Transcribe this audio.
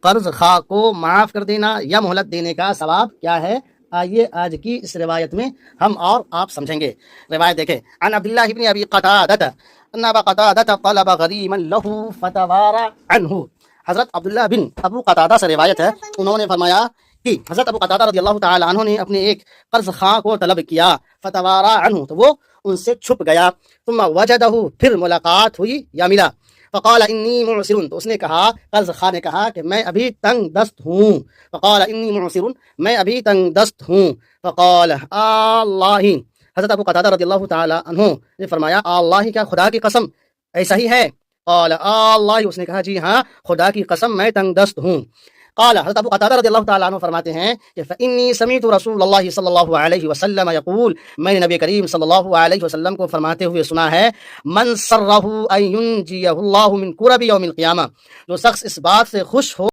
قرض خواہ کو معاف کر دینا یا مہلت دینے کا ثواب کیا ہے؟ آئیے آج کی اس روایت میں ہم اور آپ سمجھیں گے۔ روایت دیکھیں، عن عبداللہ بن ابی قتادہ ان ابا قتادہ طلب غریما له فتوارى عنہ۔ حضرت عبداللہ بن ابو قتادہ سے روایت ہے، انہوں نے فرمایا کہ حضرت ابو قتادہ رضی اللہ تعالی عنہ نے اپنے ایک قرض خواہ کو طلب کیا، فتوارى عنہ، تو وہ ان سے چھپ گیا، ثم وجدہ، پھر ملاقات ہوئی یا ملا، فقال انی معسر، تو اس نے کہا، قرض خواہ نے کہا کہ میں ابھی تنگ دست ہوں، فقال انی معسر، میں ابھی تنگ دست ہوں، فقال اللہ، حضرت ابو قتادہ رضی اللہ تعالی عنہ نے فرمایا، اللہ، کیا خدا کی قسم ایسا ہی ہے؟ قال اللہ، اس نے کہا جی ہاں خدا کی قسم میں تنگ دست ہوں۔ قال، حضرت ابو قتادہ رضی اللہ تعالیٰ عنہ فرماتے ہیں کہ فإنی سمعت رسول اللہ صلی اللہ علیہ وسلم یقول، میں نے نبی کریم صلی اللہ علیہ وسلم کو فرماتے ہوئے سنا ہے، من سرہ ان ینجیہ اللہ من کرب یوم القیامہ، جو شخص اس بات سے خوش ہو